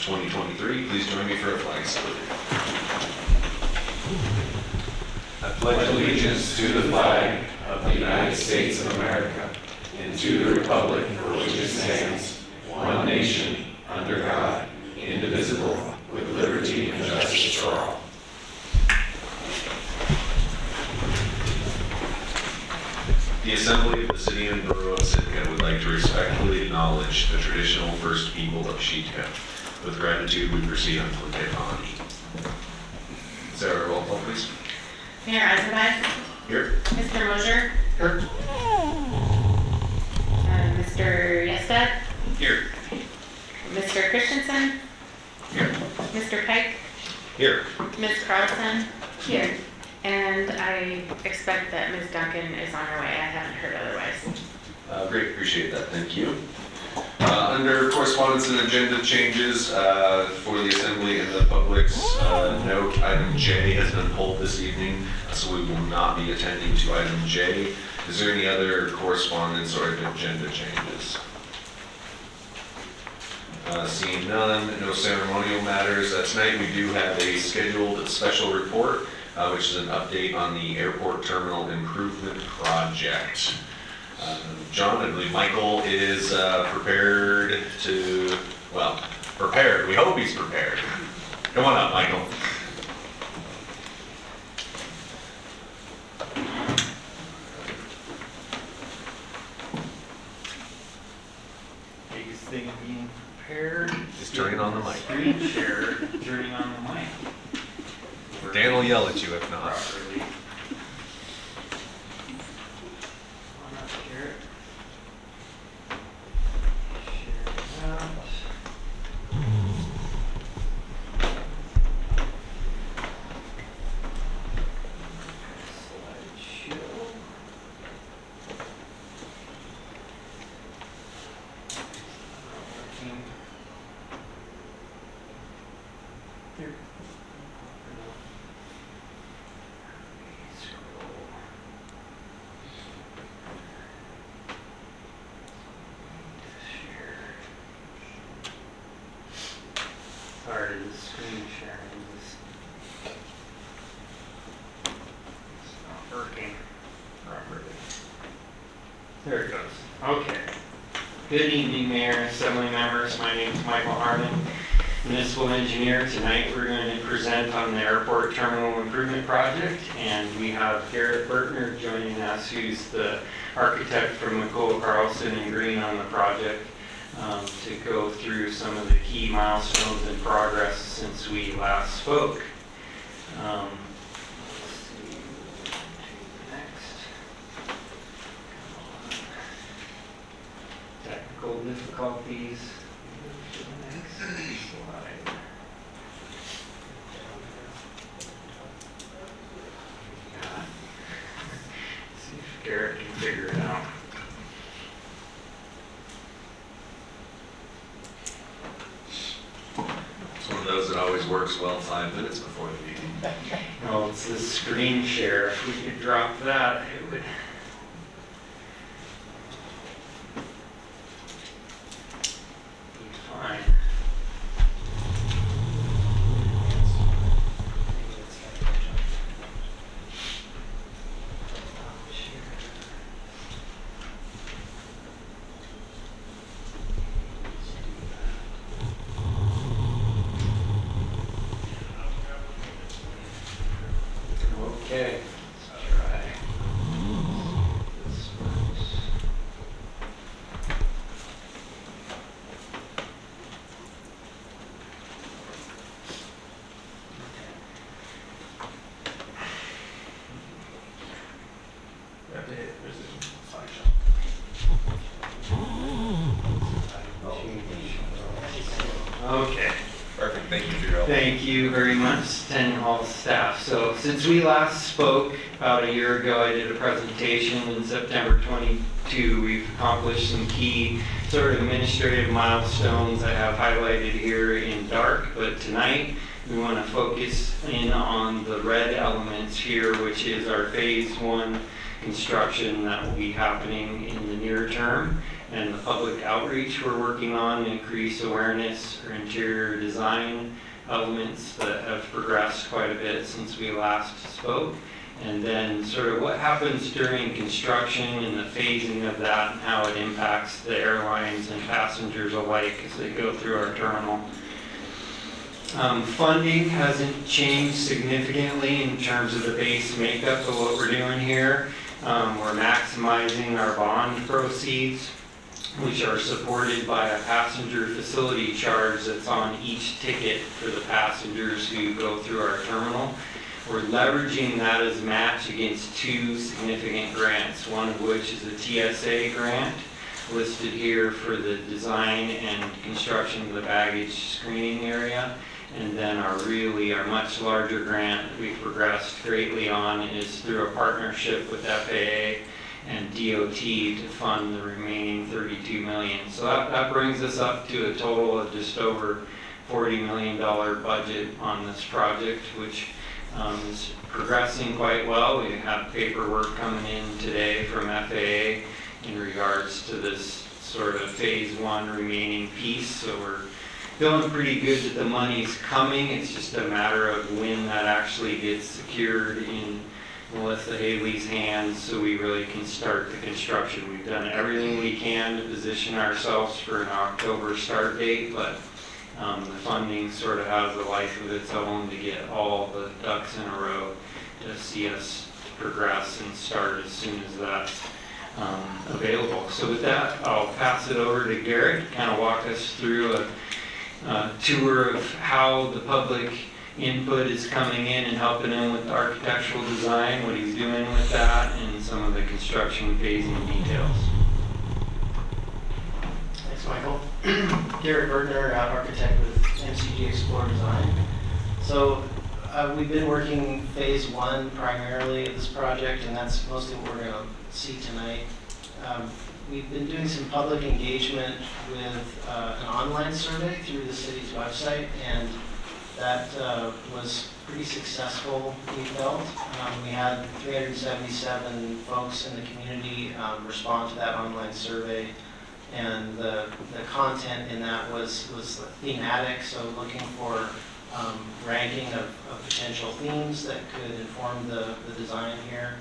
2023. Please join me for a flag salute. I pledge allegiance to the flag of the United States of America and to the republic for which it stands, one nation, under God, indivisible, with liberty and justice for all. The Assembly of the City and Borough of Sitka would like to respectfully acknowledge the traditional first people of Sitka. With gratitude, we proceed on Ani. Sarah, roll call, please. Mayor Eisenbach. Here. Mr. Mosier. Here. Mr. Yestad. Here. Mr. Christensen. Here. Mr. Pike. Here. Ms. Carlson. Here. And I expect that Ms. Duncan is on her way. I haven't heard otherwise. Great, appreciate that, thank you. Under correspondence and agenda changes for the Assembly and the public's note, item J has been pulled this evening, so we will not be attending to item J. Is there any other correspondence or agenda changes? Seeing none, no ceremonial matters. Tonight we do have a scheduled special report, which is an update on the airport terminal improvement project. John, I believe Michael is prepared. We hope he's prepared. Come on up, Michael. Biggest thing being prepared. Just turning on the mic. Screen share, turning on the mic. Dan will yell at you if not. Properly. On up here. Share it out. Slideshow. Working. Here. Scroll. Share. Sorry, the screen sharing is it's not working properly. There it goes. Okay. Good evening, Mayor and Assembly members. My name is Michael Harmon, municipal engineer. Tonight we're going to present on the airport terminal improvement project, and we have Garrett Bertner joining us, who's the architect from McCool, Carlson and Green on the project, to go through some of the key milestones and progress since we last spoke. Let's see, next. Technical difficulties. Next slide. Yeah. See if Garrett can figure it out. It's one of those that always works well 5 minutes before the meeting. No, it's the screen share. If we could drop that, it would. Be fine. Okay, let's try this one. Okay. Perfect, thank you for your help. Thank you very much, Tenant Hall staff. So since we last spoke about a year ago, I did a presentation in September 22. We've accomplished some key sort of administrative milestones I have highlighted here in dark, but tonight we want to focus in on the red elements here, which is our phase 1 construction that will be happening in the near term. and the public outreach we're working on, increase awareness for interior design elements that have progressed quite a bit since we last spoke. And then sort of what happens during construction and the phasing of that and how it impacts the airlines and passengers alike as they go through our terminal. Funding hasn't changed significantly in terms of the base makeup of what we're doing here. We're maximizing our bond proceeds, which are supported by a passenger facility charge that's on each ticket for the passengers who go through our terminal. We're leveraging that as match against two significant grants, one of which is a TSA grant listed here for the design and construction of the baggage screening area. And then our much larger grant that we've progressed greatly on is through a partnership with FAA and DOT to fund the remaining $32 million. So that brings us up to a total of just over $40 million budget on this project, which is progressing quite well. We have paperwork coming in today from FAA in regards to this sort of phase one remaining piece. So we're feeling pretty good that the money's coming. It's just a matter of when that actually gets secured in Melissa Haley's hands so we really can start the construction. We've done everything we can to position ourselves for an October start date, but the funding sort of has a life of its own to get all the ducks in a row to see us progress and start as soon as that's available. So with that, I'll pass it over to Garrett to kind of walk us through a tour of how the public input is coming in and helping him with the architectural design, what he's doing with that, and some of the construction phasing details. Thanks, Michael. Garrett Bergner, architect with MCG Explore Design. So we've been working phase one primarily of this project, and that's mostly what we're going to see tonight. We've been doing some public engagement with an online survey through the city's website, and that was pretty successful, we felt. We had 377 folks in the community respond to that online survey, and the content in that was thematic, so looking for ranking of potential themes that could inform the design here,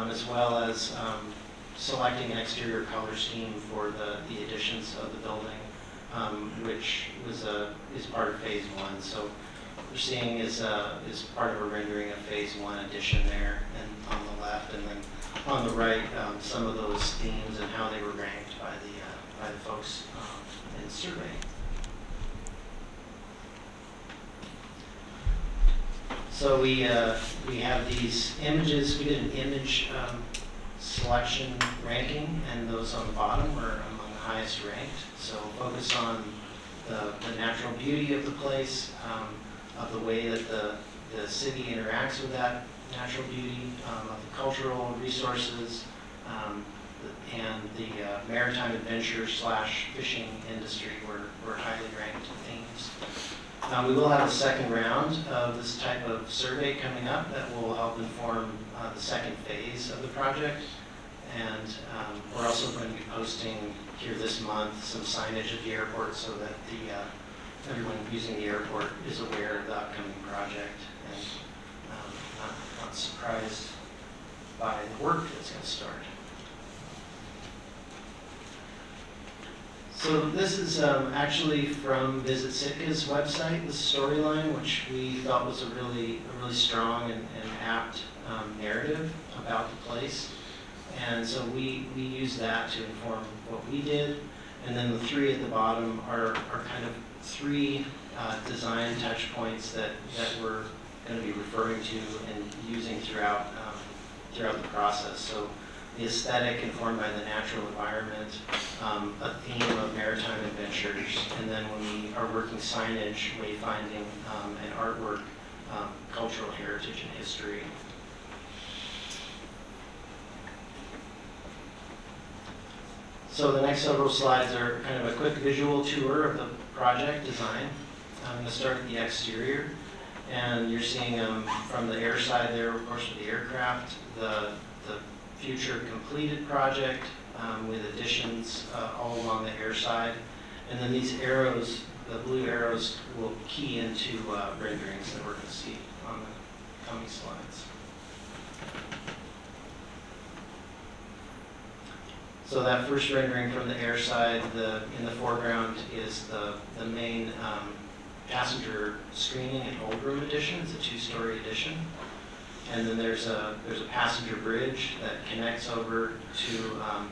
as well as selecting an exterior color scheme for the additions of the building, which is part of phase one. So what we're seeing is part of a rendering of phase one addition there, and on the left, and then on the right, some of those themes and how they were ranked by the folks in the survey. So we have these images. We did an image selection ranking, and those on the bottom were among the highest ranked. So focus on the natural beauty of the place, of the way that the city interacts with that natural beauty, of the cultural resources, and the maritime adventure / fishing industry were highly ranked themes. We will have a second round of this type of survey coming up that will help inform the second phase of the project. And we're also going to be posting here this month some signage at the airport so that everyone using the airport is aware of the upcoming project and not surprised by the work that's going to start. So this is actually from Visit Sitka's website, the storyline, which we thought was a really strong and apt narrative about the place. And so we use that to inform what we did. And then the three at the bottom are kind of three design touch points that we're going to be referring to and using throughout the process. So the aesthetic informed by the natural environment, a theme of maritime adventures, and then when we are working signage, wayfinding, and artwork, cultural heritage and history. So the next several slides are kind of a quick visual tour of the project design. I'm going to start at the exterior, and you're seeing from the air side there, of course, with the aircraft, the future completed project, with additions all along the air side. And then these arrows, the blue arrows, will key into renderings that we're going to see on the coming slides. So that first rendering from the air side, in the foreground is the main passenger screening and hold room addition. It's a 2-story addition. And then there's a passenger bridge that connects over to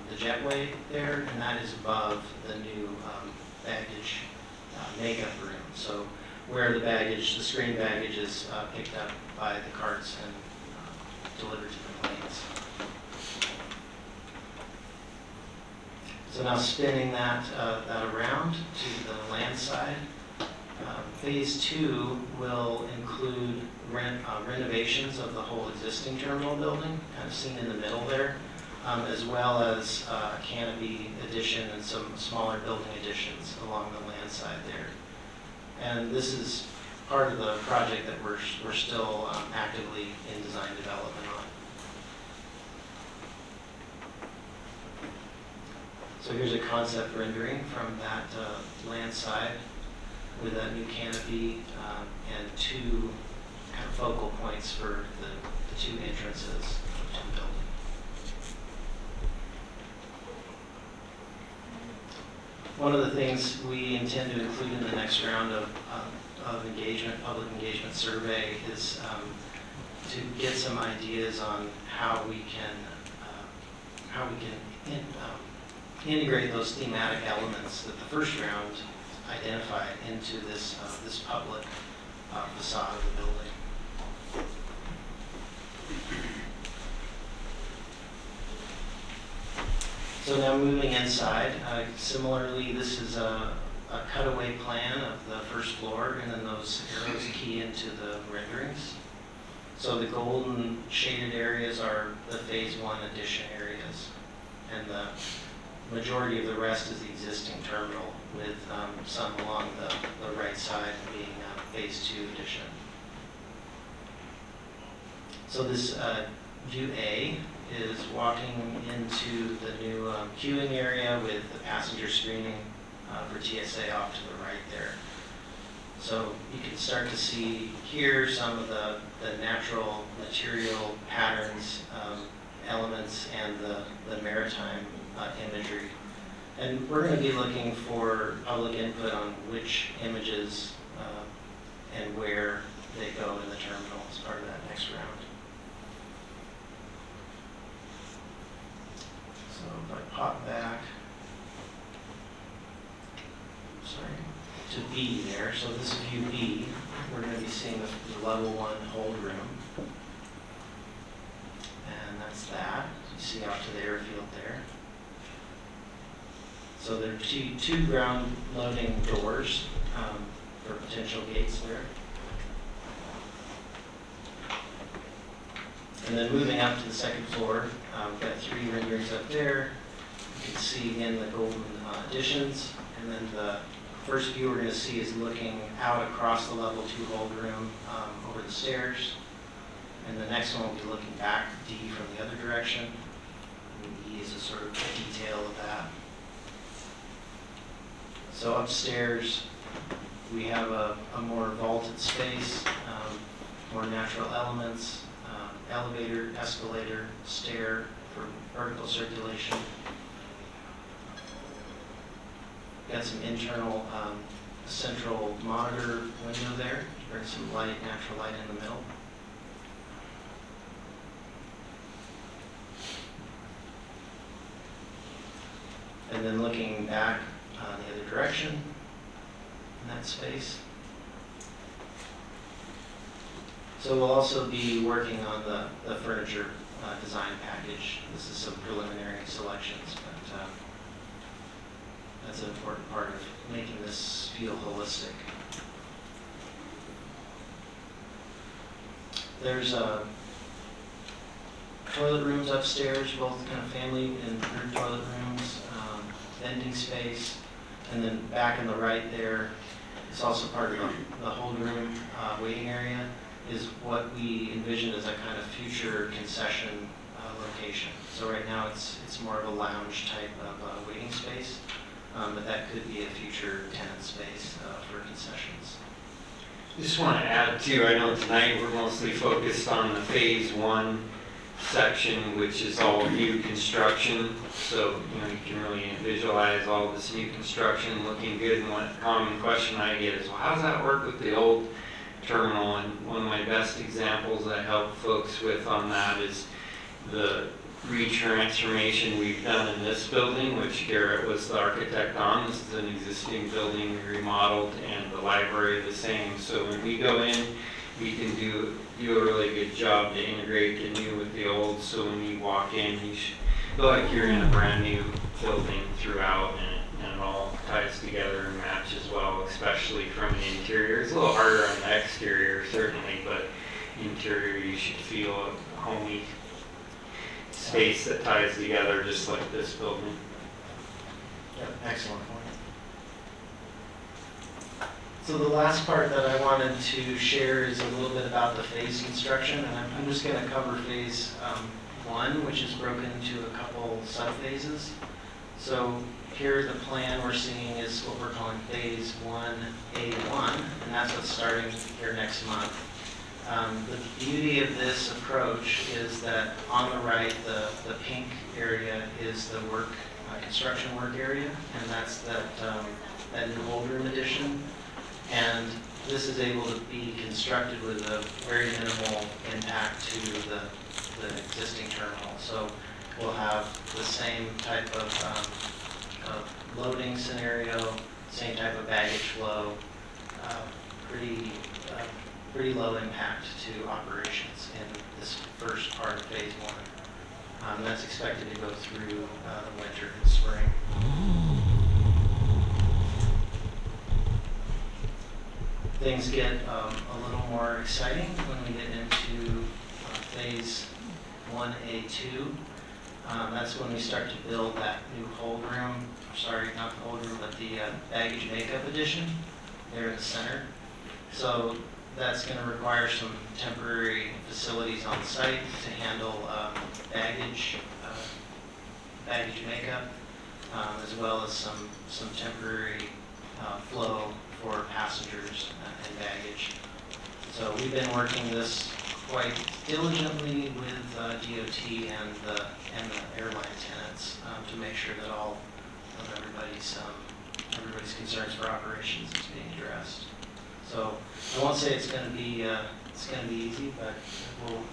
the jetway there, and that is above the new baggage makeup room. So where the screen baggage is picked up by the carts and delivered to the planes. So now spinning that around to the land side. Phase 2 will include renovations of the whole existing terminal building, kind of seen in the middle there, as well as a canopy addition and some smaller building additions along the land side there. And this is part of the project that we're still actively in design development on. So here's a concept rendering from that land side with that new canopy and 2 kind of focal points for the 2 entrances to the building. One of the things we intend to include in the next round of public engagement survey is to get some ideas on how we can integrate those thematic elements that the first round identified into this public facade of the building. So now moving inside, similarly, this is a cutaway plan of the first floor, and then those arrows key into the renderings. So the golden shaded areas are the phase 1 addition areas, and the majority of the rest is the existing terminal, with some along the right side being phase 2 addition. So this view A is walking into the new queuing area with the passenger screening for TSA off to the right there. So you can start to see here some of the natural material patterns, elements, and the maritime imagery. And we're going to be looking for public input on which images and where they go in the terminal as part of that next round. So if I pop back, to B there, so this is view B, we're going to be seeing the level 1 hold room. And that's that. You see out to the airfield there. So there are two ground loading doors for potential gates there. And then moving up to the second floor, we've got 3 renderings up there. You can see again the golden additions. And then the first view we're going to see is looking out across the level 2 hold room over the stairs. And the next one will be looking back, D, from the other direction. And E is a sort of detail of that. So upstairs, we have a more vaulted space, more natural elements, elevator, escalator, stair for vertical circulation. Got some internal central monitor window there to bring some light, natural light in the middle. And then looking back the other direction in that space. So we'll also be working on the furniture design package. This is some preliminary selections, but that's an important part of making this feel holistic. There's toilet rooms upstairs, both kind of family and group toilet rooms, vending space, and then back on the right there, it's also part of the hold room waiting area, is what we envision as a kind of future concession location. So right now it's more of a lounge type of waiting space, but that could be a future tenant space for concessions. Just want to add too, I know tonight we're mostly focused on the phase 1 section, which is all new construction. So, you can really visualize all this new construction looking good. And one common question I get is, well, how does that work with the old terminal? And one of my best examples that I help folks with on that is the retransformation we've done in this building, which Garrett was the architect on. This is an existing building we remodeled, and the library the same. So when we go in, we can do a really good job to integrate the new with the old. So when you walk in, you should feel like you're in a brand new building throughout, and it all ties together and matches well, especially from the interior. It's a little harder on the exterior, certainly, but interior you should feel a homey space that ties together just like this building. Yep, excellent point. So the last part that I wanted to share is a little bit about the phase construction, and I'm just going to cover phase 1, which is broken into a couple sub-phases. So here the plan we're seeing is what we're calling phase 1A1, and that's what's starting here next month. The beauty of this approach is that on the right, the pink area is the construction work area, and that's that new hold room addition. And this is able to be constructed with a very minimal impact to the existing terminal. So we'll have the same type of loading scenario, same type of baggage flow, pretty low impact to operations in this first part of phase 1. That's expected to go through the winter and spring. Things get a little more exciting when we get into phase 1A2. That's when we start to build that new hold room, sorry, not the hold room, but the baggage makeup addition there in the center. So that's going to require some temporary facilities on site to handle baggage makeup, as well as some temporary flow for passengers and baggage. So we've been working this quite diligently with DOT and the airline tenants to make sure that all of everybody's concerns for operations is being addressed. So I won't say it's going to be easy, but we'll